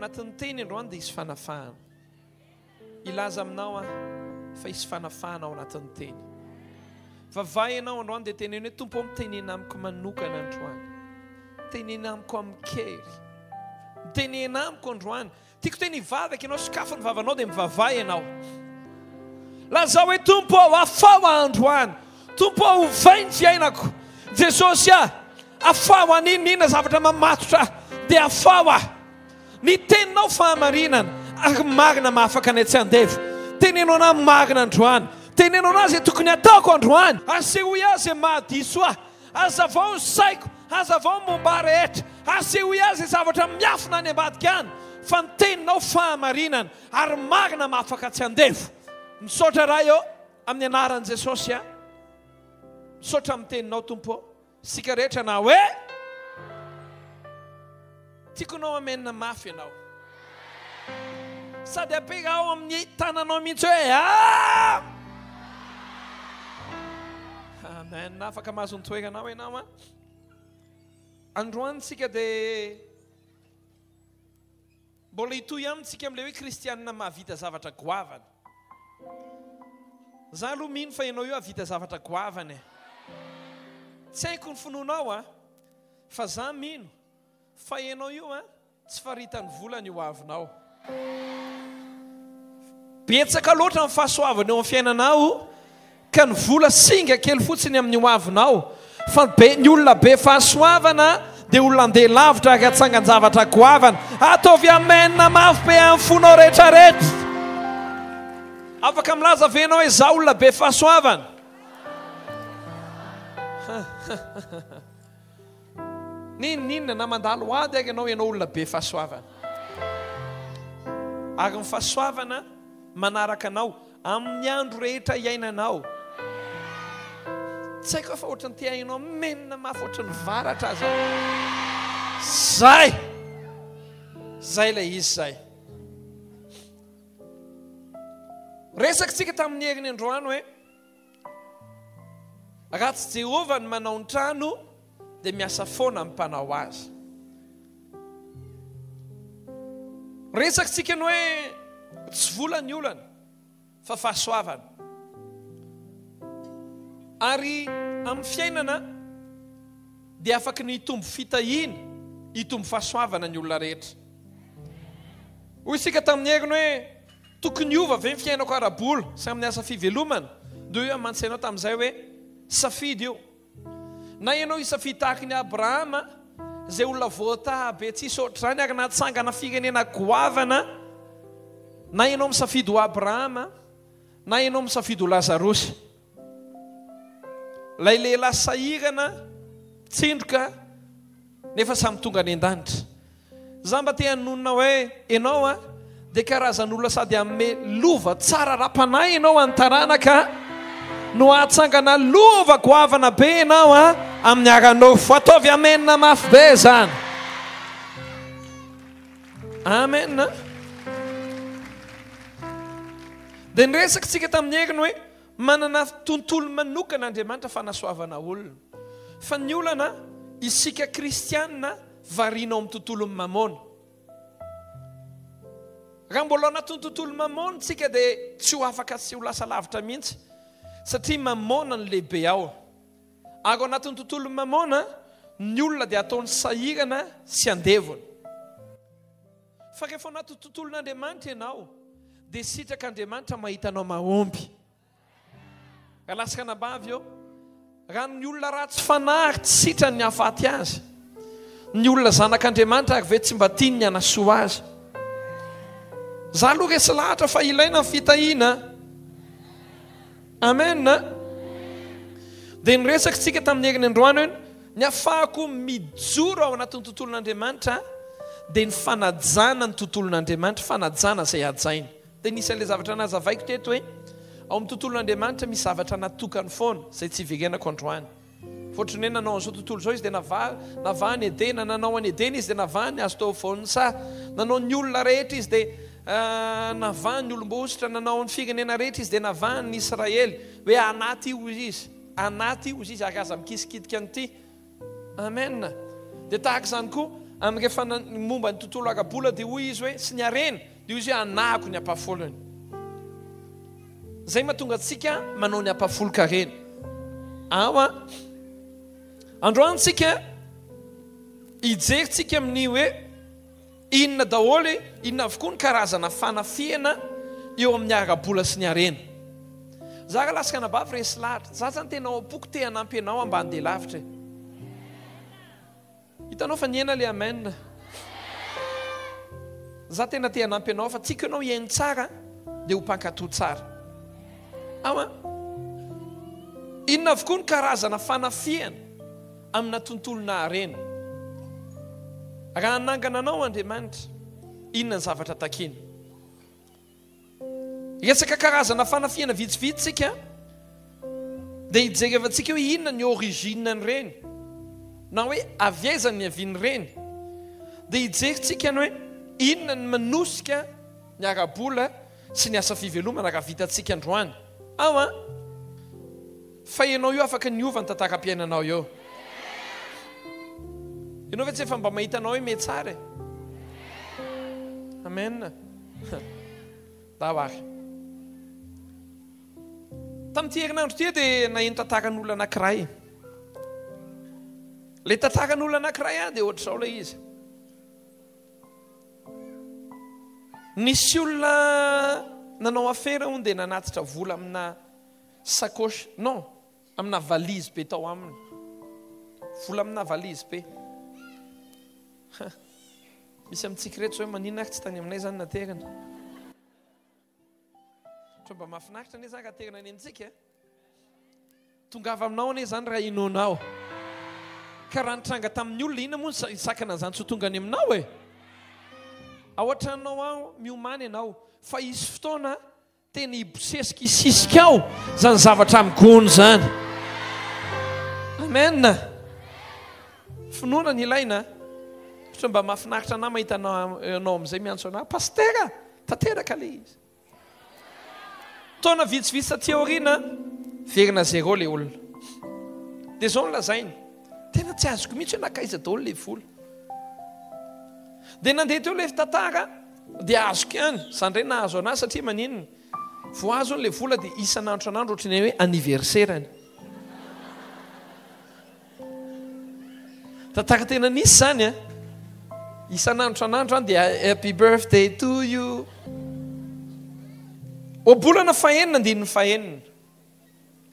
anatin'ny teny androany dia hisy fanafahana. Ilaza aminao fa hisy fanafahana ao anatin'ny teny. Vavahy ianao androany dia teneny hoe Tompo mitenena amiko manokana androany. Tenena amiko amin'ny kery. Tenena amiko androany. Tiako teny hivavaka ianao sakafo ny vavanao dia mivavahy ianao. Lazao hoe Tompo afaho androany. Tompo ovainy fiainako. Jesosy afaho aninina zavatra mamatotra dia afaho. Ny teninao fahamarinana ary marina mahafaka ny tsy andevo. Tenenao na marina androany. Tenenao na izay tokony ataoko androany. Aseho azy mahadiso azavao ny saiko. Azavao ny momba rehetra. Aseho azy zavatra miafina any ambadika any. Fa ny teninao fahamarinana ary marina mahafaka tsy andevo. Misaotra raha eo amin'ny anaran'i Jesosy misaotra amin'ny teninao Tompo. Sika rehetra na hoe tiakonao amenina mafy ianao. Sady apega ao amin'ny tananao mihitsy hoe amen. Afaka mahazo ny toeranao ianao androany tsika dia mbola hitohy amintsika amin'ilay hoe kristianina mahavita zavatra goavana. Za aloha mino fa ianao io havita zavatra goavana. Tsy haiko ny finoanao fa za mino fa ianao io tsy faritan'ny volana io avinao. Betsaka loatra amin'ny fahasoavana eo amin'ny fiainanao ka ny vola singa kely fotsiny amin'ny hoavinao. Fa ny olona be fahasoavana dia olona andeha lavitra ary atsangan-javatra goavana. Ataovy amenina mafy be amin'ny fonao rehetrarehetra. Afaka milaza venao hoe za olona be fahasoavana. Ninona na mandalo ady ary ianao olona be fahasoavana. Ary ny fahasoavana manaraka anao amin'ny andro rehetra iainanao. Tsy haiko fa ohatrany ty hainao menina mafy ohatrany varatra azy. Zay ilay izy zay. Resakitsika tamin'ny heriny androany hoe raha tsy Jehovah ny manao ny trano dia miasa foana amin'ny mpanao azy. Resakitsika ny hoe tsy vola ny olana fa fahasoavana. Ary amin'ny fiainana dia afaka ny hitombo fitahiana, hitombo fahasoavana ny olona rehetra. Hoy isika tamin'ny heriny hoe tokony hiova ve ny fiainako ara-bola sy amin'ny asa fivelomana. Dia io amantsainao tamin'izay hoe safidy io. Na ianao isafidy tahaka ny Abrahama izay olona voataha be tsisy ohatr'izany ary natsangana firenena goavana. Na ianao misafidy ho Abrahama na ianao misafidy ho Lazarosy. Lay lehilahy sahirana tsindroka nefa samy tonga any an-danitra. Za mba te hanonona hoe ianao dia karazan'olona sady amin'ny lova tsara ra-panahy ianao an-taranaka no atsangana lova goavana be ianao amin'ny aranofo. Ataovy amenina mafy be zany. Amen. Dia niresakitsika tamin'ny heriny hoe manana tontolo manokana Andriamanitra fanasoavana olona. Fa ny olana isika kristianina variana amin'ny tontolo mamona. Raha mbola anatin'ny tontolo mamona tsika dia tsy ho afaka tsy ho lasa lavitra mihitsy satria mamona ny lehibe ao. Ary ao anatin'ny tontolo mamona ny olona dia ataony sahirana sy andevona. Fa rehefa anatin'ny tontolon'Andriamanitra ianao dia sitraka Andriamanitra mahita anao mahomby. Raha lasaka nabavy eo raha ny olona ratsy fanahy tsy sitrany ny hafaty azy. Ny olona zanak'Andriamanitra ary ve tsy mba tiany ny hanasoa azy. Za aloha resy lahatra fa ilaina ny fitahiana. Amen. Dia niresakitsika tamin'ny heriny androany hoe ny ahafahako mijoro ao anatin'ny tontolon'Andriamanitra dia ny fanajana ny tontolon'Andriamanitra, fanajana izay hajaina. Dia nisy ilay zavatra nazavaiko teto hoe ao amin'ny tontolon'Andriamanitra misy zavatra natokany foana izay tsy hiverenako androany. Fotrany hoe nanao an'izao tontolo izao izy dia navahany Edena, nanao any Edena izy dia navahany azo tao vonisa, nanao ny olona rehetra izy dia navahany olom-bositra, nanao ny firenena rehetra izy dia navahany ny Israely. Hoe anaty io izy, anaty io izy ary aza mikisikitika an'ity. Amen. Dia tahaka izany koa amin'ny rehefa momba ny tontolo agabola dia hoy izy hoe sy niarena dia izy hoe anako ny ampafolony. Zay mahatonga antsika manao ny ampafoloka reny. Androany tsika hijeritsika amin'ny hoe inona daholo, inona avokoa ny karazana fanafiana eo amin'ny arabola sy ny arena. Za lasaka nabavy resy lahatra. Za zany tena apoky te hanampy anao ambany dia lavitra. Hitanao fa niena le amen. Za tena te hanampy anao fa tsika anao hiaino tsara dia ho mpankatoa tsara. Inona avokoa ny karazana fanafiana amina tontolona arena. Raha anangana anao Andriamanitra, inona ny zavatra takiny? Resaka karazana fanafiana vitsivitsika dia hijerevantsika hoe inona ny origine reny, na hoe aviezany ny aviany reny. Dia hijeritsika ny hoe inona ny manosika ny arabola sy ny asa fivelomana raha vitantsika androany. Fa ianao io afaka niova ny tantara-piainanao eo. Ianao ve tsy efa mba mahita anao hoe mety tsara e? Amen. Dahary. Tamin'ity herinandro ity dia naheno tantaran'olona anankiray. Le tantaran'olona anankiray dia ohatr'izao ilay izy. Nisy olona nanao afera hono dia nanatitra vola amina sakosy, non, amina valizy be tao aminy. Vola amina valizy be. Misy amintsika rehetra hoe maninona ary tsy tany aminay zany naterana. Mba mahafinaritra ane zany raha terana any amintsika. Tongava aminao ane zany raha inonao. Ka raha nitranga tamin'ny olona inona moa isakana zany tsy tonga any aminao e. Ohatra anao ao miomany ianao, fa isy fotoana tena hibosesika hisisika ao zany zavatra amigony zany. Amen. Finoana ny ilaina. Mba mahafinaritra anao mahita anao amin'izay miantso anao, pastera, tanteraka le izy. Taona vitsivitsy taty aoriana, verina zéro le olona. Dia zao nolazainy, tena tsy azoko mihitsy hoe nakaiza daholo le vola. Dia nandeha teo le tantara, dia azoko ihany, izany indray nahazo anazy satria maninona, voazo le vola dia isan'andro san'andro ohatrany hoe anniversairany. Tantara tena nisy zany a. Isan'andro san'andro dia happy birthday to you. O bolana fahenina andininy fahenina.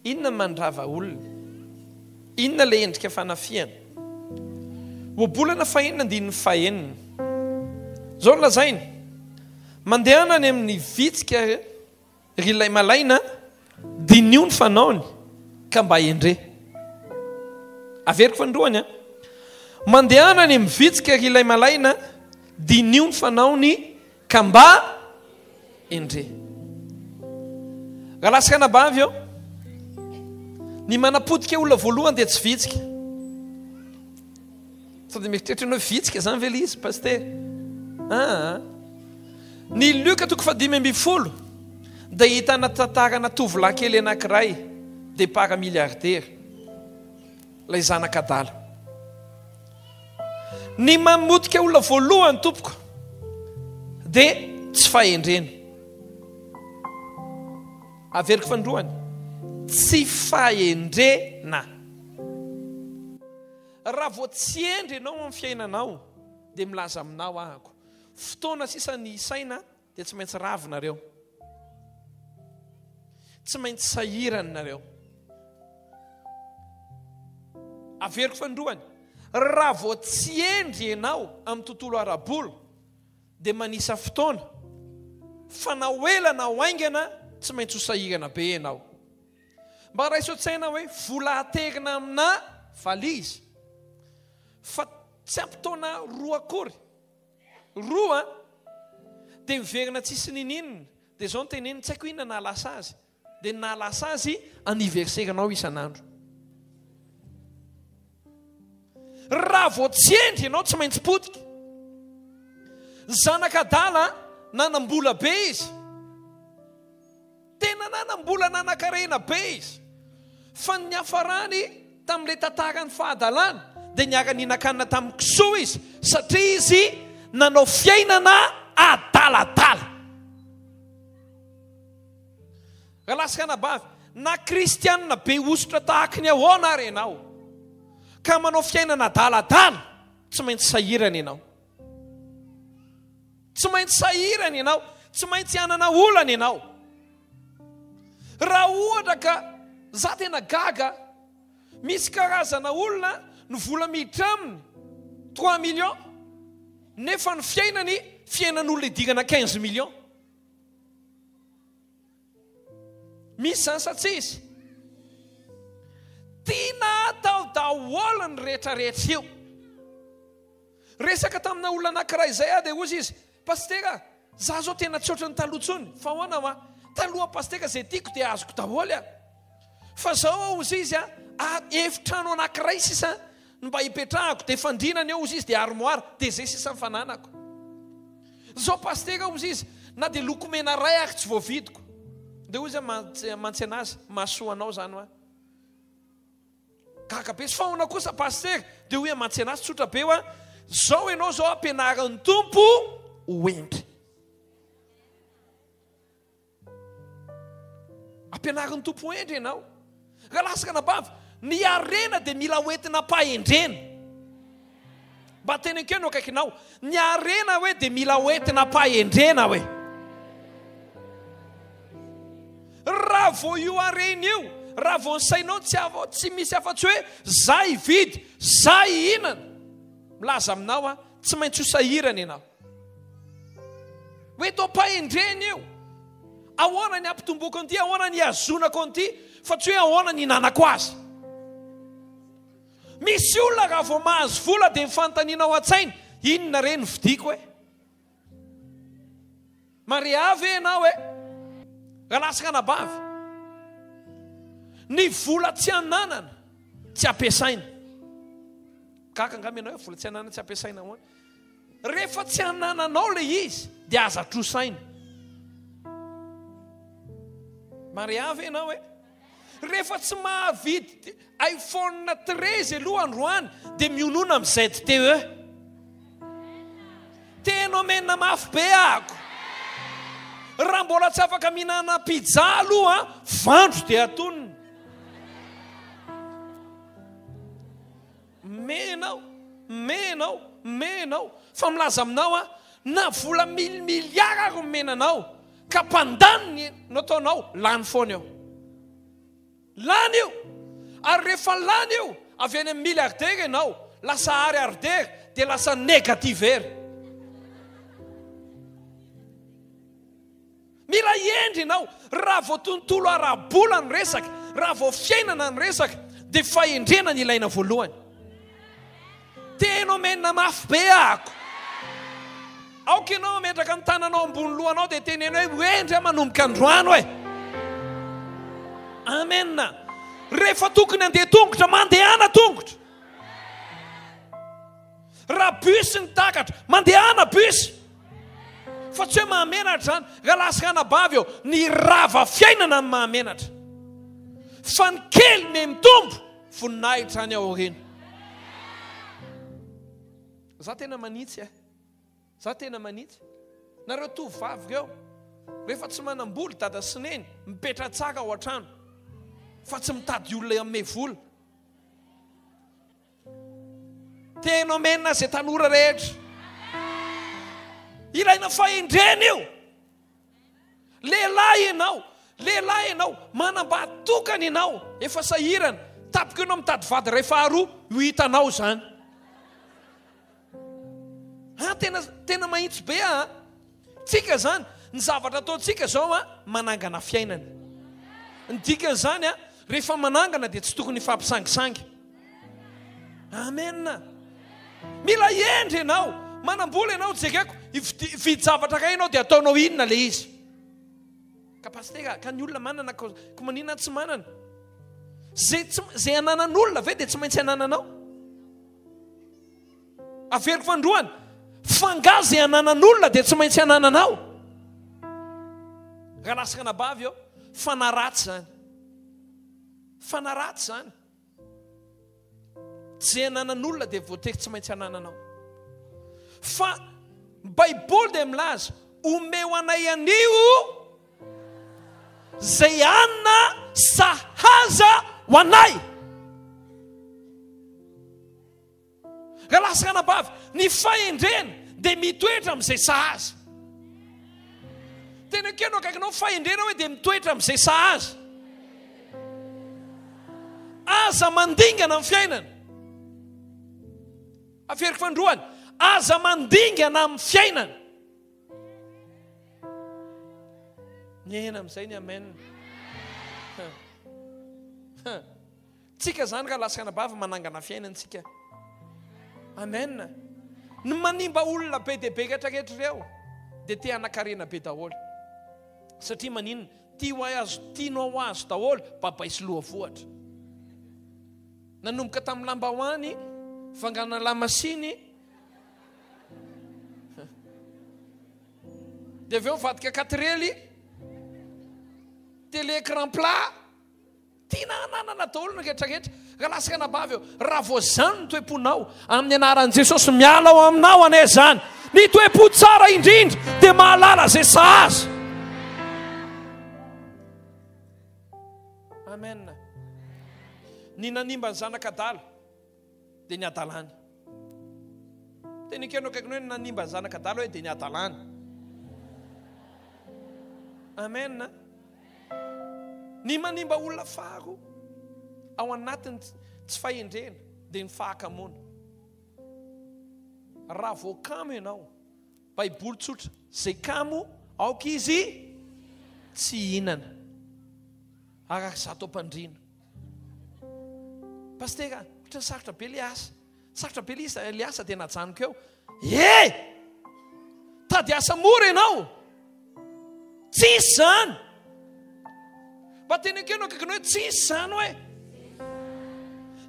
Inona mandrava olona? Inona le endrika fanafiana? O bolana fahenina andininy fahenina. Zao lazainy. Mandehana any amin'ny vitsika rilay malaina, dinio ny fanaony ka mba endre. Averiko fanindroany a. Mandehana any amin'ny vitsika rilay malaina, dinio ny fanaony ka mba endre. Raha lasaka nabavy ao, ny manapodika olona voalohany dia tsy vitsika. Sao dia mieritreritra hoe vitsika zany ve izy, paster? Ny Luka 5:10 dia hitana tantarana tovolahy kely anankiray, départ milliardaire, ilay zanak'adala. Ny mamodika olona voalohany tompoko dia tsy fahendrena. Averiko fanindroany, tsy fahendrena. Raha vao tsy endry ianao amin'ny fiainanao dia milaza aminao ahako. Fotoana sisa ny saina dia tsy maintsy ravinareo, tsy maintsy sahiranareo. Averiko fanindroany, raha vao tsy endry ianao amin'ny tontolo arabola dia manisa fotoana fa na hoela na hoaingana tsy maintsy ho sahirana be ianao. Mba raha iso-tsaina hoe vola aterina amina valizy, fa tsy ampitaona roa akory, roa dia miverina tsisy nininina. Dia zao no teneniny, tsy haiko inona nahalasa azy, dia nahalasa azy anniversairanao isan'andro. Raha vao tsy endry ianao tsy maintsy potika. Zanak'adala nanam-bola be izy, tena nanam-bola nanan-karena be izy, fa ny hafarany tamin'ilay tantarany fahadalana dia niaka ninan-kanina tamin'ny kisoa izy satria izy nanao fiainana adaladala. Ralaskanabavy, na kristianina be osotra tahaka ny ahoana ary ianao ka manao fiainana adaladala, tsy maintsy sahirana ianao. Tsy maintsy sahirana ianao, tsy maintsy hanana olana ianao. Raha ohatra ka za tena gaga, misy karazana olona no vola miditra aminy 3 millions nefa ny fiainan'olona idigana 15 millions. Misy zany sa tsy izy? Tiana atao daholo ny rehetrarehetra io. Resaka tamina olona anankiray izay dia ozy izy, pastera, za zao tena tsy ohatran'ny taloha intsony. Fa ahoana ma? Taloha pastera izay tiako dia azoko daholo a. Fa zao ozy izy efitrano anankiray sisa no mba hipetrahako, dia fandrinana eo ozy izy dia armoire, dia zay sisa mifananako. Zao pastera ozy izy, na dia lokomena ray ary tsy voavidiko. Dia ozy mantsy anazy, mahasoanao zany hoa. Gaga be sy fahona kosa pastera, dia hoe mantsy anazy tsotra be hoa, zao ianao zao ampianaran'ny tompo hoentry. Ampianaran'ny tompo hoentry ianao. Ralaskanabavy, ny arena dia mila hoentina pahendrena. Mba tena keo no akaikinao, ny arena hoe dia mila hoentina pahendrena hoe. Raha vo io arena io, raha vo ny sainao tsy misy afa-tsy hoe za hividy, za hihinana, milaza aminao tsy maintsy ho sahirana ianao. Hoe tao pahendrena io, ahoana ny ampitomboako an'ity, ahoana ny azonako an'ity, fa tsy hoe ahoana ny hinanako azy. Misy olona raha vo mahazo vola dia mifanontanianao an-tsainy, inona re ny vidiko hoe? Mariavy ianao hoe? Ralaskanabavy, ny vola tsy ananana tsy ampiasaina. Kaka angamba ianao hoe vola tsy ananana tsy ampiasaina hoana. Rehefa tsy anananao le izy dia aza trosaina. Mariavy ianao hoe? Rehefa tsy mahavidy iPhone 13 aloha androany dia mionona amin'izay teo. Tena menina mafy be ako. Raha mbola tsy afaka mihinana pizza aloha, vandro dia atonina. Menao. Fa milaza aminao na vola miliara ary menanao, ka mpandaniny nataonao, lany foana eo. Lany io. Ary rehefa lany io, avy any amin'ny milliardaire ianao, lasa ariardaire, dia lasa négativere. Mila iendry ianao, raha vo tontolo ara-bola ny resaka, raha vo fiainana ny resaka, dia fahendrena ny ilaina voalohany. Tena menina mafy be ako. Aoka ianao metraka ny tananao ambony lohanao dia tenenao hoe endry manomboka androano hoe. Amen. Rehefa tokony andeha tongotra, mandehana tongotra. Raha bus ny takatra, mandehana bus. Fa tsy hoe mahamenatra zany. Ralaskanabavy eo, ny rava fiainana ny mahamenatra. Fa ny kely ny mitombo, voninahitra any aoriana. Za tena manitsy Za tena manitsy. Nareo tovavy reo, rehefa tsy manam-bola dada sineny, mipetra tsara ao an-trano, fa tsy mitady olona amin'ny vola. Tena menina izay tanora rehetra. Ilaina fahendrena io. Lehilahy ianao, manam-bahatokana ianao, efa sahirana, tapika ianao mitady vady iray faharoa, ho hitanao zany. Tena mahitsy be tsika zany, ny zavatra ataontsika zao manangana fiainana. Ny dikan'izany rehefa manangana dia tsy tokony fampisangisangy. Amen. Mila endry ianao, manam-bola ianao, jereko vidy zavatra ray ianao dia ataonao inona le izy. Ka pastera, ka ny olona manana ko maninona tsy manana? Zay ananan'olona ve dia tsy maintsy anananao? Averiko fandroany, fangazy ananan'olona dia tsy maintsy anananao. Raha laskanabavy eo, fanaratsy zany. Tsy ananan'olona dia voatery tsy maintsy anananao. Fa Baiboly dia milaza omeo anay anio zay anna sahaza ho anay. Raha lasaka anabavy, ny fahendrena dia mitoetra amin'izay sahaza. Tena keno akaikinao fahendrena hoe dia mitoetra amin'izay sahaza. Aza mandingana amin'ny fiainana. Aferiko fandroany, aza mandingana amin'ny fiainana. Nyena amin'izay ny amen. Tsika zany ka lasaka anabavy manangana fiainantsika. Amen. Ny manimba olona be dia be rehetrarehetra ireo dia te hanakarena be daholo. Satria maninona? Tianao azo daholo, babay sy loha vohatra. Nanomboka tamin'ny lambahoany, vangana lamasiny, dia avy eo mivadika katrely, télé écran plat, tiana hananana daholo ny rehetrarehetra. Raha lasaka anabavy eo, raha vao zany ny toe-ponao amin'ny anaran'i Jesosy, miala ao aminao ane zany. Ny toe-po tsara indrindra dia mahalala zay sahaza. Amen. Ny nanimba ny zanak'adala dia ny adalany. Teny keno akaikiny hoe ny nanimba ny zanak'adala hoe dia ny adalany. Amen. Ny manimba olona faro ao anatiny tsy fahendrena dia ny fahakamoana. Raha vao kamo ianao, Baiboly tsotra, zay kamo aoka izy tsy hinana. Araka zato am-pandriana. Pastera, ohatra sarotra be Eliasa. Sarotra be Eliasa dia najanoko eo. Tady asa mora ianao. Tsisy zany. Mba tena keno akaikiny hoe tsisy zany hoe.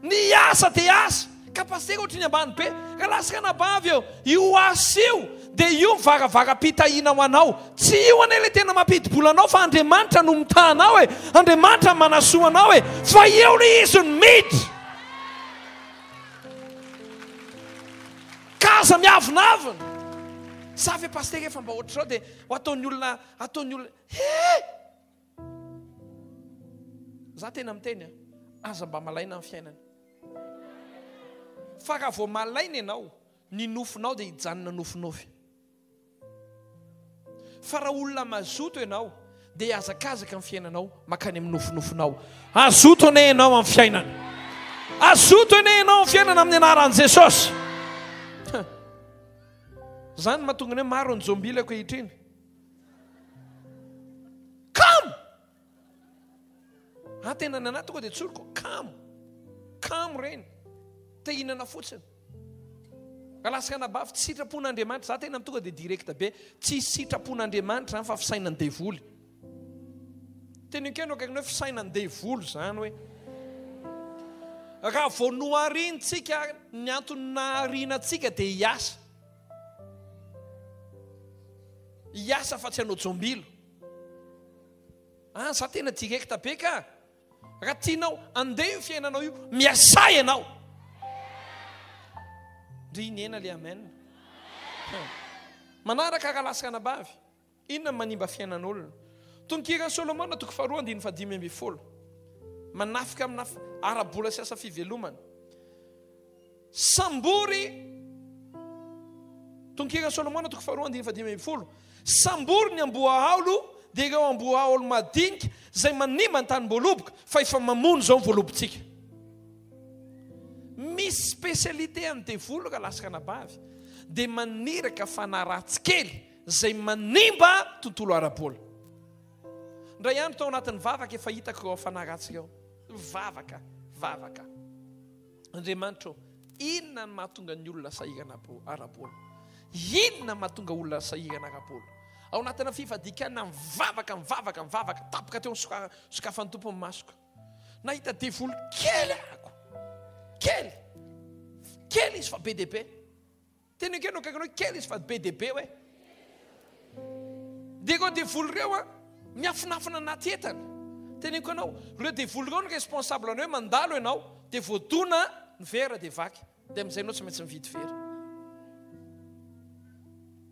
Ny asa dia asa. Ka pastera ohatra ny ambany be. Ka lasaka anabavy eo. Io asa io dia io mivaravara-pitahiana ho anao. Tsy io ane ilay tena mampidi-bola anao, fa Andriamanitra no mitanao hoe. Andriamanitra manasoa anao hoe. Fa eo ilay izy no miditra. Kaza miavonavona. Savy pastera efa mba ohatr'izao dia ataon'ny olona za tena miteny aza mba malaina amin'ny fiainana. Fa raha vao malaina ianao, ny nofinao dia hijanona nofinofy. Fa raha olona mazoto ianao dia azakazaka amin'ny fiainanao makany amin'ny nofinofinao. Azoto ane ianao amin'ny fiainana. Azoto ane ianao amin'ny fiainana amin'ny anaran'i Jesosy. Zany mahatonga hoe maro ny zombie ilay ankehitriny. Kamo! Tena ny anaty koa dia tsoroko. Kamo reny. Te hinana fotsiny. Raha lasaka anabavy tsy sitrapon'Andriamanitra, za tena tonga dia direkta be, tsy sitrapon'Andriamanitra fa fisainany devoly. Tena keno akaikiny hoe fisainany devoly zany hoe. Raha vao nohariantsika, ny antony naharianantsika dia hiasa. Hiasa fa tsy hanao jombilo. Za tena direkta be ka. Raha tianao andeha io fiainanao io, miasa ianao. Ry niena le amen. Manaraka raha lasaka anabavy, inona manimba fiainan'olona. Tonkiran'i Solomona toko faharoa 5:12. Manafika amina arabola sy asa fivelomana. Sambory. Tonkiran'i Solomona toko faharoa 5:12. Sambory ny amboahaolo dia ireo amboahaolo madinika zay manimba ny tany-boaloboka fa efa mamono zao ny voalobotsika. Misy spesialite amin'ny devoly raha lasaka anabavy dia maniraka fanaratsykely zay manimba tontolo arabola. Ndray andro tao anatin'ny vavaka efa hitako ireo fanaratsy ireo. Vavaka. Andriamanitra, inona ny mahatonga ny olona sahirana arabola? Inona mahatonga olona sahirana arabola? Ao anatina fifadikana mivavaka tapoka teo sokafan'ny tompony masoko. Nahita devoly kely ako. Kely izy fa be dia be. Tena keno akaikiny hoe kely izy fa be dia be hoe. Dia ireo devoly ireo miafinafina anaty entana. Tena ko anao, ireo devoly ireo ny responsable anao hoe mandalo ianao dia voadona ny vera dia vaky, dia amin'izay ianao tsy maintsy mividy vera.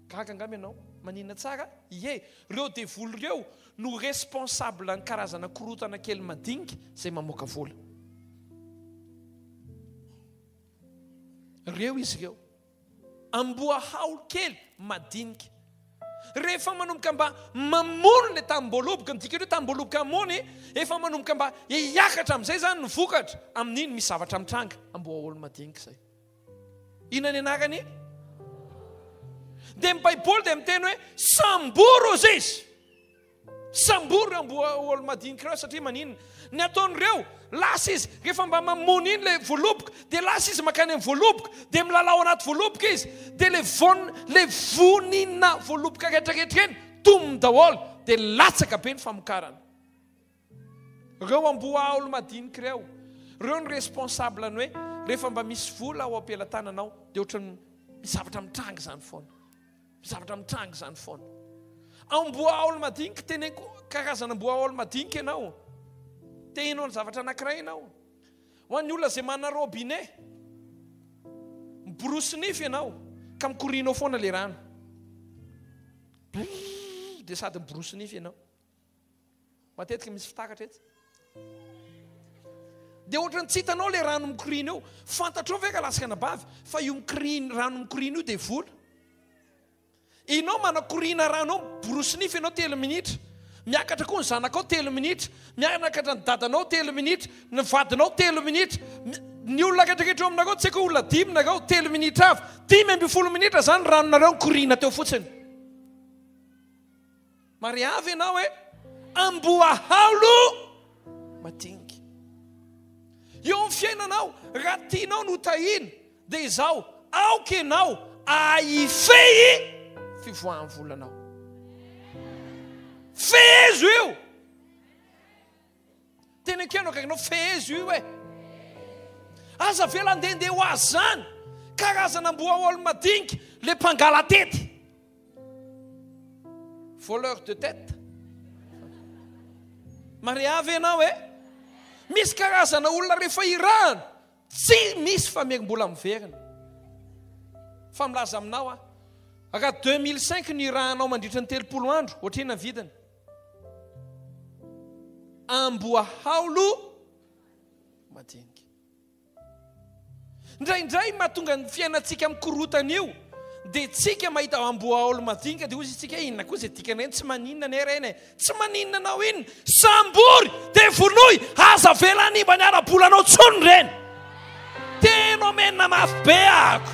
Gaga angamba ianao maninona tsara? Ie, reo devoly reo no responsable ny karazana korotana kely madinika izay mamoaka vola. Reo izy reo amboa haolo kely madinika. Rehefa manomboka mba mamono le tamboloboka, midika hoe tamboloboka amony, efa manomboka mba hiakatra amin'izay zany ny vokatra. Amin'iny misy zavatra mitranga, amboa olo madinika izay. Inona ny anarany? Dia ny Baiboly dia miteny hoe samboro izy izy. Samboro amboa olo madinika ireo satria maninona? Ny ataon'ireo lasa izy rehefa mba mamono iny le voaloboka, dia lasa izy makany amin'ny voaloboka, dia milalao anaty voaloboka izy, dia le vonina voaloboka rehetrarehetra eny tomony daholo, dia latsaka be ny famokarana. Reo amboa olo madinika ireo, reo ny responsable ny hoe rehefa mba misy vola ao ampelantananao dia ohatrany misavatra mitranga zany foana. Misavatra mitranga zany foana. Amboa olo madinika teneniko karazana amboa olo madinika ianao. Tehinao ny zavatra anankiray ianao. Ho an'ny olona izay manana robinet, miborosy nify ianao ka mikorinao foana le rano. Dia sady miborosy nify ianao. Matetika misy fitakatra etsy. Dia ohatrany tsy hitanao le rano mikorina eo. Fantatrao ve ka lasaka anabavy fa io rano mikorina io dia vola. Inao manakorina rano ao, borosy nify ianao 3 minitra. Miakatra koa ny zanakao 3 minitra, miakatra ny dadanao 3 minitra, ny vadinao 3 minitra, ny olona rehetrarehetra aminareo tsy haiko olona 5 nareo 3 minitra avy, 10 minitra zany ranonareo korina teo fotsiny. Mariavy ianao hoe amboa haolo madinika. Eo amin'ny fiainanao raha tianao no tahina dia izao aoka ianao ahifehy fivoahan'ny volanao. Feezo io. Tena kenao kakinao feezo io e. Aza vela andehandeha ho azy zany karazana amboa olo madinika le mpangala tety. Voleur de tête. Mariavy ianao e. Misy karazana olona rehefa irahana tsy misy famegom-bola miverina. Fa milaza aminao raha 2005 ny irahanao mandritra ny 30 andro ohatrina vidiny. Amboa haolo madinika. Indraindray mahatonga ny fiainantsika mikorotana io dia tsika mahita amboa haolo madinika dia ozy tsika inona koa izay dikana eny tsy maninona ny reny. Tsy maninona anao inona. Sambory dia vonoy aza vela nimba ny ara-bolanao tsony reny. Tenao menina mafy be ako.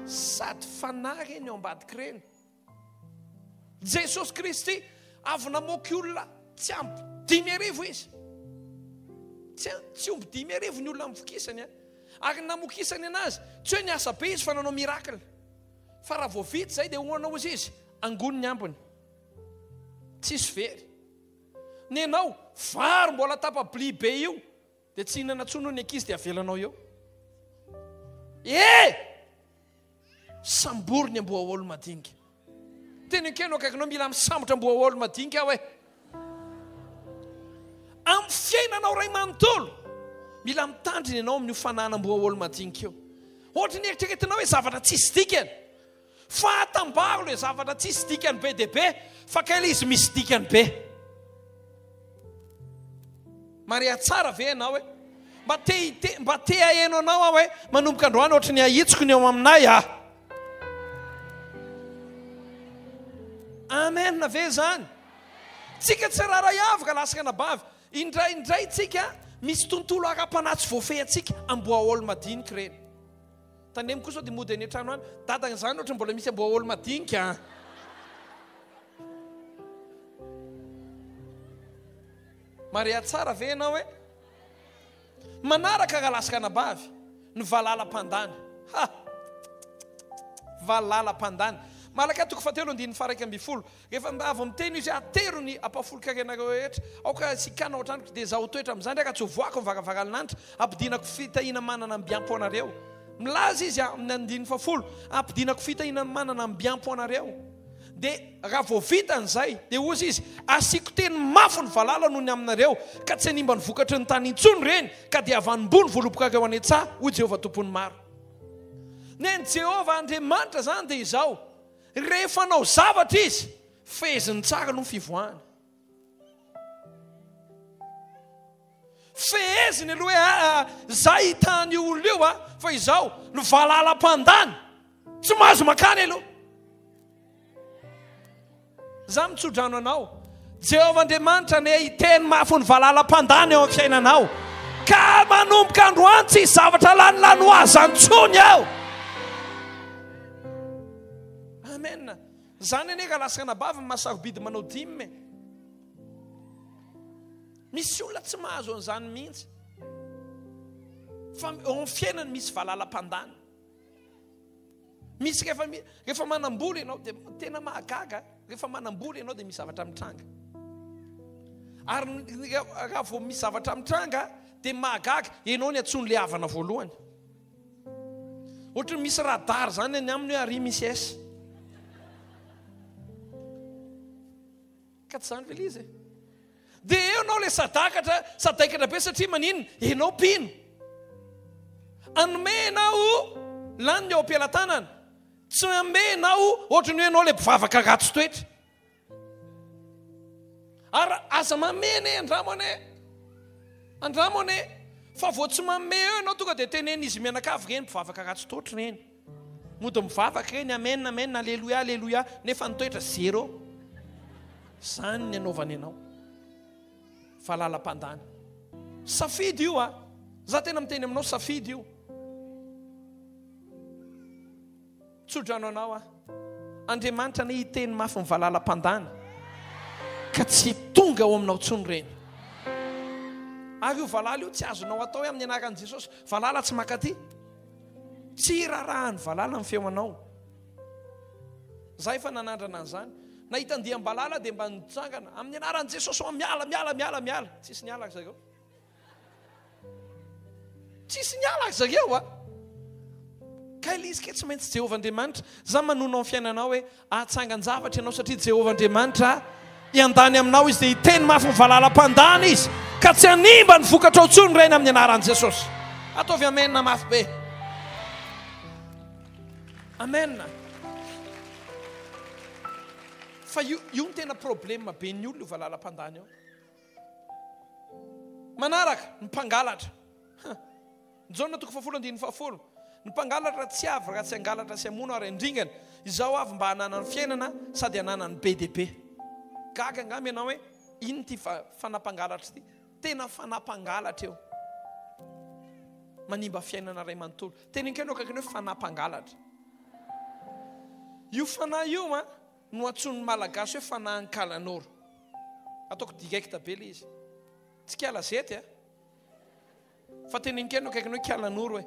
Sady fanahy eny eo ambadika reny. Jesosy Kristy avy namoky olona tsy ampy 5,000 izy. Tsy omby 5,000 ny olona mivokisany. Ary namokisany anazy tsy hoe niasa be izy fa nanao miracle. Fa raha vao vita zay dia hoanao izy angony ny ambony. Tsisy very. Ny ianao vary mbola tapa-bili be io dia tsy hinana tsono ny ankizy dia avelanao eo. Sambory ny amboa olo madinika. Tena kenao kakinao mila misambotra amboa olo madinika aho e. Amin'ny fiainanao ray manontolo mila mitandrina ianao amin'ny fanana amboa olo madinika eo. Ohatra ny eritreretinao hoe zavatra tsisy dikany. Fa atambaro le zavatra tsisy dikany be dia be, fa kaila izy misy dikany be. Maria tsara ve ianao hoe mba te hahenao anao aho hoe manomboka androany ohatra ny ahitsoko ny eo aminay Amen na ve zany? Tsika tsy raha iavaka lasaka anabavy. Indraindray tsika misy tontolo ara-panatsy voafehy atsika amboa olo madinika reny. Tandremo koa sao dia mody any an-trano any dadana zany ohatra mbola misy amboa olo madinika. Maria tsara ve ianao hoe manaraka raha lasaka anabavy ny valalam-pandany. Valalam-pandany. Malaka toko 7:12 rehefa avy miteny izy atero ny apafolo-karenareo rehetra aoka sikana ohatraniko dia zaho toetra amin'izany reka tsy ho voako mivaravaran'anitra ampidinako fitahina manana ambiampo anareo. Milaza izy amin'ny 10 ampidirako fitahina manana ambiampo anareo. dia raha vao vitan'izay dia ozy izy asiako teny mafy ny valala noho ny aminareo ka tsy hanimba ny vokatry ny tany intsony ireny ka dia avy ambony voaloboka ao any an-tsaha hoy Jehovah tompony maro. Ny Jehovah Andriamanitra zany dia izao, rehefa nao zavatra izy feheziny tsara no fivoahana. Feheziny aloha hoe zay tany olona io fa izao no valalam-pandany tsy mahazo makany aloha. Za mitsodrano anao, Jehovah Andriamanitra ne hiteny mafy ny valalam-pandany eo amin'ny fiainanao ka manomboka androany tsy zavatra lanilany ho azy antsony ao. Amen. Zany ane ka lasaka nabavy masarobidy manao dimy. Misy olona tsy mahazo an'izany mihitsy. Fa eo amin'ny fiainany misy valalam-pandany. Misy rehefa manamboly ianao dia tena mahagaga. Rehefa manamboly ianao dia misy zavatra mitranga. Ary raha vao misy zavatra mitranga dia mahagaga ianao ny atsony le havana voalohany. Ohatra misy radar zany any aminy hoe ary misy S. Ka tsy zany vela izy. Dia eo anao le sadaikatra be satria maninona? Ianao pino. Anomenao lany eo am-pelatanana. Tsy amenao ohatra ny hoe ianao le mpivavaka ratsy toetra. Ary aza mamene andramo ane. Fa vao tsy mame eo ianao tonga dia tenena izy menakavy reny mpivavaka ratsy toetra reny. Mody mivavaka reny amen, aleluia, aleluia. Nefa ny toetra zero. Zany ny anaovany ianao. Valalam-pandany. Safidy io za tena miteny aminao safidy io. Tsodrano anao Andriamanitra ne hiteny mafy ny valalam-pandany ka tsy tonga ao aminao tsony reny. Ary io valala io tsy azonao atao amin'ny anaran'i Jesosy. Valala tsy makaty. Tsy rarahany valala ny feonao. Za efa nanandrana an'izany. Nahita andiam-balala dia mba nitsangana amin'ny anaran'i Jesosy miala. Tsisy niala ary zareo. Tsisy niala ary zareo ka ilizika tsy maintsy Jehovah Andriamanitra. Za manonao amin'ny fiainanao hoe ahatsangan-javatra ianao satria Jehovah Andriamanitra iandany aminao izy dia hiteny mafy ny valalam-pandany izy ka tsy hanimba ny vokatra ao tsony reny amin'ny anaran'i Jesosy. Ataovy amen na mafy be. Amen. Fa io ny tena problema be ny olona io valalam-pandany io. Manaraka ny mpangalatra. Jaona 7:14. Ny mpangalatra tsy avy raha tsy angalatra sy hamono ary andringana. Izao avy mba hanana ny fiainana sady hanana ny be dia be. Gaga angamba ianao hoe ino ty fanampangalatra ty? Tena fanampangalatra eo. Manimba fiainana ray manontolo. Tena inkeno kakany hoe fanampangalatra. Io fanahy io no atson'ny malagasy hoe fanahy kalanoro. Ataoko direkta be le izy. Tsy kiala zety fa tena inkeno kakany hoe kalanoro hoe.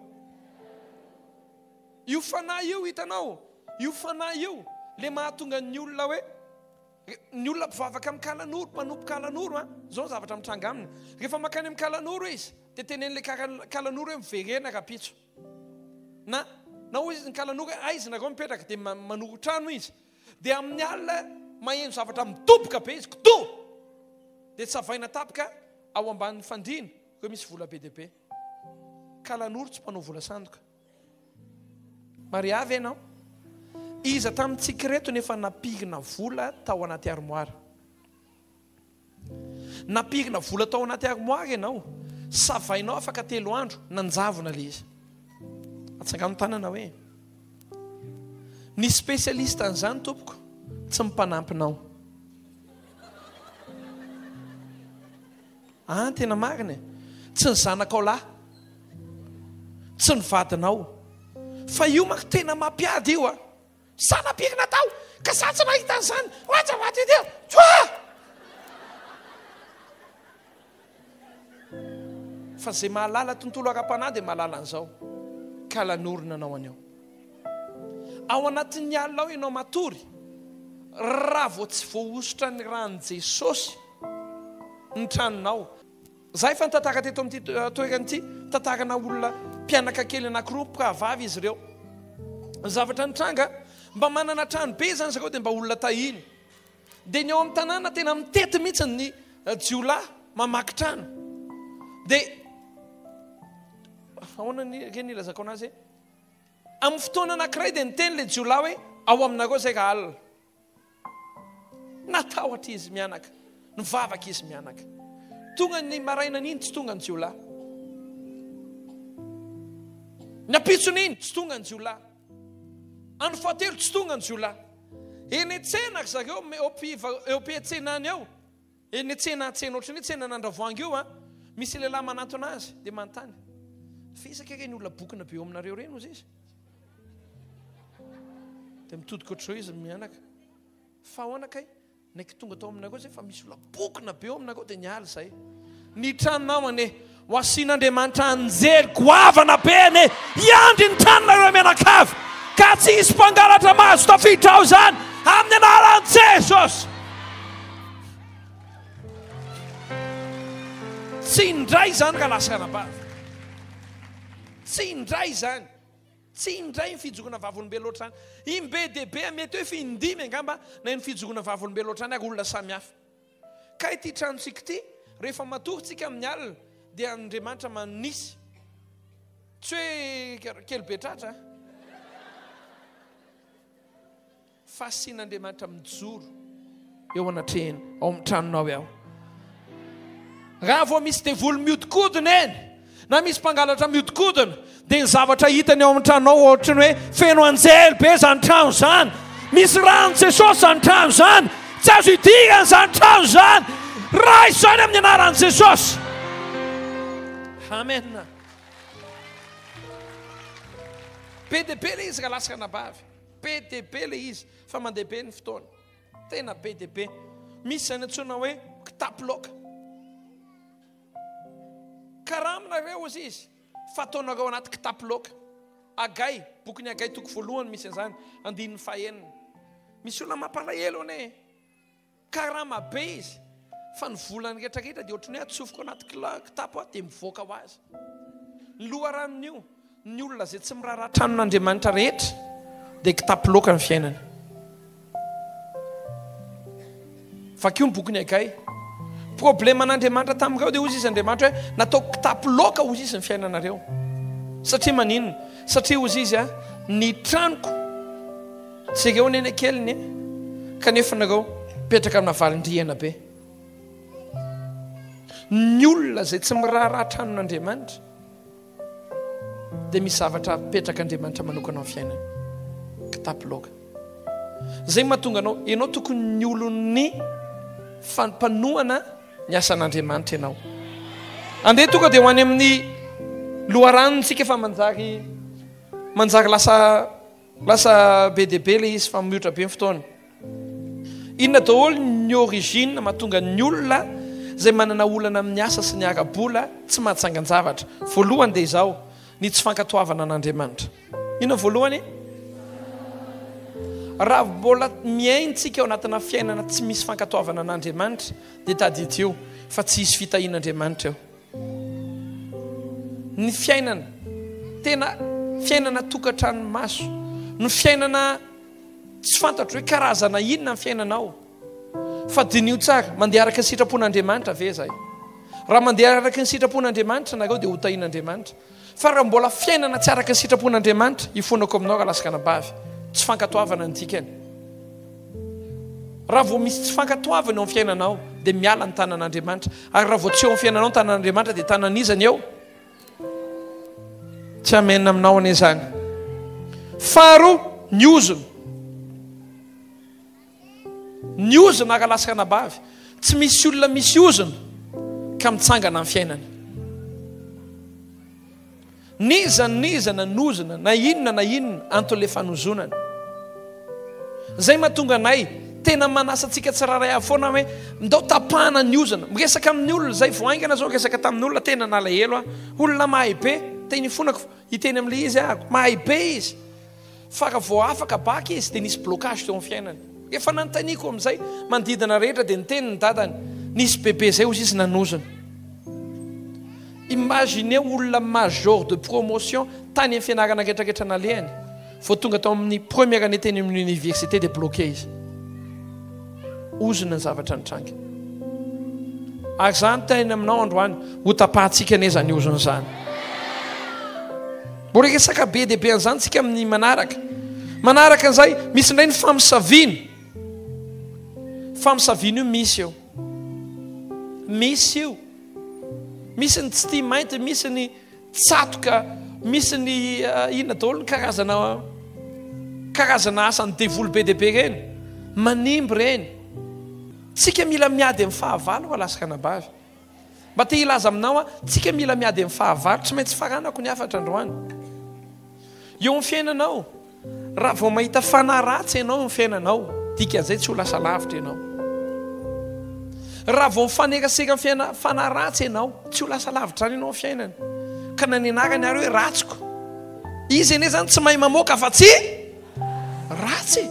Io fanahy io hitanao. Io fanahy io le mahatonga ny olona hoe ny olona mpivavaka amin'ny kalanoro, mpanompo kalanoro zao zavatra mitranga aminy. Rehefa makany amin'ny kalanoro izy dia tenen'le kalanoro hoe miverena rapitso. Na hoy izy ny kalanoro izy nareo mipetraka dia manoro trano izy. Dia amin'ny alina maheno zavatra mitoboka be izy kito. Dia tsy avaina tapika ao ambanin'ny fandriana hoe misy vola be dia be. Kalanoro tsy mpanao vola sandoka. Mariavy ianao. Iza tamintsika reto nefa napirina vola tao anaty armoara. Napirina vola tao anaty armoara ianao. Savainao afaka 3 andro nanjavona le izy. Atsangano tanana hoe ny spesialista an'izany tompoko tsy mipanampinao. Tena marina. Tsy ny zanakao lahy. Tsy ny vadinao. Fa io manko tena mampiady io sanapirina tao ka sa tsy nahita an'izany. Fa zay mahalala tontolo ara-panahy dia mahalala an'izao. Kalanorona anao anio. Ao anatin'ny alina ao ianao matory. Raha vao tsy voahosotra ny ran'i Jesosy ny tranonao. Za efa nitantara teto amin'ity toeran'ity, tantarana olona mpianaka kely anankiroa mpivavy izy ireo. Zavatra nitranga mba manana trano be zany sakao dia mba olona tahiny dia ny ao amin'ny tanàna tena mitety mihitsy ny jiolahy mamaky trano dia ahoana ke ny ilazako anazy amin'ny fotoana anankiray dia niteny le jiolahy hoe ao amina koa zay ka alina natahotra izy mianaka nivavaka izy mianaka tonga ny maraina n'iny tsy tonga ny jiolahy ny apitsony iny tsy tonga ny jiolahy andro fahatelo tsy tonga ny jiolahy eny antsenaka zakeo eo am-piantsenany ao eny antsena antsena ohatrany tsena nandravoangy io misy lehilahy manantona azy dia manontany fisaka ke ny olona bokina be eo aminareo reny ozy izy dia mitodika ohatr'izao izy mianaka fa ahoana kay naiky tonga tao aminako zay fa misy olona bokina be eo aminako dia nialy zay ny tranonao ane ho asian'Andriamanitra anjery goavana be ane iandry ny tranonareo mianakavy ka tsy hisy mpangalatra mahazo tafiditra ao zany amin'ny anaran'i Jesosy. Tsy indray zany ka lasa anabavy, tsy indray zany, tsy indray ny fijokona vavolombelona ohatrany. Iny be dia be mety hoe findimy angamba na iny fijokona vavolombelona ohatrany ag olona samihafa. Ka ity tranontsika ity rehefa matorintsika amin'ny alina dia Andriamanitra manisy tsy hoe kely be tratra fa asian'Andriamanitra mijoro eo anatrehany ao amin'ny tranonao ao. Raha vao misy devoly miodikodina eny na misy mpangalatra miodikodina dia ny zavatra hitany ao amin'ny tranonao ohatra ny hoe feno anjely be zany trano zany, misy rano Jesosy zany trano zany, tsy azo idigana zany trano zany, raha izany amin'ny anaran'i Jesosy. Amen. Be dia be le izy ka lasaka anabavy, be dia be le izy fa mandeha be ny fotoana, tena be dia be. Misy zany antsoina hoe kitapo loka. Karaminareo izy izy fa ataonareo anaty kitapo loka. Agay, boky ny Agay toko voalohany misy an'izany, 9:9. Misy olona mampalahelo ane, karama be izy fa ny volany rehetrarehetra dia ohatrany hoe atsofoko anaty kitapo dia mivoaka ho azy. Ny loharanon'io, ny olona zay tsy miraharaha tranon'Andriamanitra rehetra dia kitapo loka ny fiainany. Fa kio ny boky ny Agay, problema n'Andriamanitra tamin'ireo dia ozy izy Andriamanitra hoe nataoko kitapo loka ozy izy ny fiainanareo. Satria maninona? Satria ozy izy ny tranoko tsireo neny keliny kanefa nareo petraka amina valindriana be. Ny olona zay tsy miraharaha tranon'Andriamanitra dia misy zavatra petraka Andriamanitra manokana amin'ny fiainany, kitapo loka. Zay mahatonga anao ianao tokony ny olon'ny fampanohana ny asan'Andriamanitra ianao. Andeha tonga dia ho any amin'ny loharanontsika fa manjary lasa be dia be le izy fa miotra be ny fotoana. Inona daholo ny origine mahatonga ny olona zay manana olana amin'ny asa sy ny ara-bola tsy mahatsangan-javatra? Voalohany dia izao, ny tsy fankatoavana an'Andriamanitra. Inona voalohany? Raha mbola miaintsika ao anatina fiainana tsy misy fankatoavana an'Andriamanitra dia tadiditra eo fa tsy hisy fitahian'Andriamanitra eo. Ny fiainana tena fiainana tokantrano maso, ny fiainana tsy fantatro hoe karazana inona ny fiainanao, fa dinio tsara mandeha araka ny sitrapon'Andriamanitra ve zay? Raha mandeha araka ny sitrapon'Andriamanitra nareo dia ho tahian'Andriamanitra. Fa raha mbola fiainana tsy araka ny sitrapon'Andriamanitra, ifonako aminao ka lasaka anabavy, tsy fankatoavana ny dikany. Raha vao misy tsy fankatoavana eo amin'ny fiainanao dia miala ny tanan'Andriamanitra. Ary raha vao tsy eo amin'ny fiainanao ny tanan'Andriamanitra dia tanan'izany eo. Tsy amena aminao ane zany. Faharoa, ny ozona. Ny ozona ka lasaka anabavy, tsy misy olona misy ozona ka mitsangana amin'ny fiainany. Nizana nozona na inona antole fanozonana. Zay mahatonga anay tena manasa antsika tsiraray avy foana hoe ndao tapahana ny ozona. Miresaka amin'ny olona zay voaingana zao resaka tamin'ny olona tena nalahelo olona mahay be, teny fonako hiteny amin'le izy mahay be izy. Fa raha vao afaka baka izy dia nisy blocage teo amin'ny fiainany. Efa nantaniko amin'izay manodidina rehetra dia niteny ny dadany nisy bebe zay ozy izy nanozona. Imaginez olona major de promotion tany amin'ny fianarana rehetrarehetra nalehany Faut tonga tao amin'ny première année teny amin'ny université de bloqué izy. Ozona ny zavatra nitranga. Ary zany teny aminao androany ho tapahantsika ane zany ozona zany. Mbola resaka be dehibe an'izany tsika amin'ny manaraka. Manaraka an'izay misy indray ny famisaviana. Famisaviana io misy eo. Misy io. Misy ny tsy tia mainty, misy ny tsatoka, misy ny inona daholo ny karazana asany devoly be dehibe reny, manimby reny. Tsika mila miady amin'ny fahavalo ho alasaka anabavy. Mba te ilaza aminao a, tsika mila miady amin'ny fahavalo, tsy maintsy faranako ny afatra androany. Eo amin'ny fiainanao, raha vao mahita fanahy ratsy ianao amin'ny fiainanao, dikan'izay tsy ho lasa lavitra ianao. Raha vao mifanerasera amin'ny fanahy ratsy ianao, tsy ho lasa lavitra zany ianao amin'ny fiainana. Ka nanenarany ary hoe ratsiko. Izy ene zany tsy mahay mamoaka fa tsy ratsy.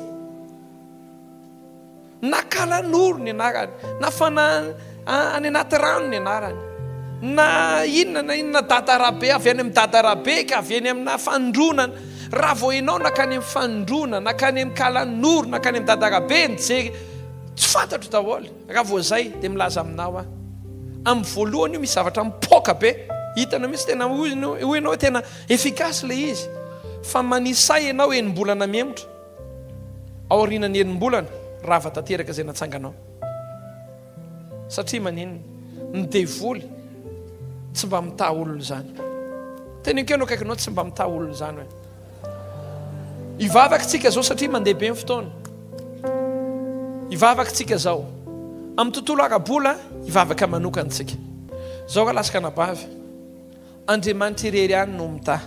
Na kalanoro ny anarany, na fanahy any anaty rano ny anarany, na inona dadarabe avy any amin'ny dadarabe ka avy any amina fandronana. Raha vao ianao nakany amin'ny fandrona, nakany amin'ny kalanoro, nakany amin'ny dadarabe nijery, tsy fantatro daholo. Raha vao zay dia milaza aminao a, amin'ny voalohany io misy zavatra mipoaka be. Hitanao misy tena ho ianao tena efficace le izy. Fa manisay ianao enim-bolana mihemotra. Ao aorianany enim-bolana, rava tanteraka izay natsanganao. Satria maninona? Ny devoly tsy mba mitaha olona zany. Tena keo akaikinao tsy mba mitaha olona zany hoe. Ivavaka tsika zao satria mandeha be ny fotoana. Ivavaka tsika zao. Amin'ny tontolo ara-bola, ivavaka manokana tsika. Zao raha lasaka anabavy. Andriamanitra irery ihany no mitaha.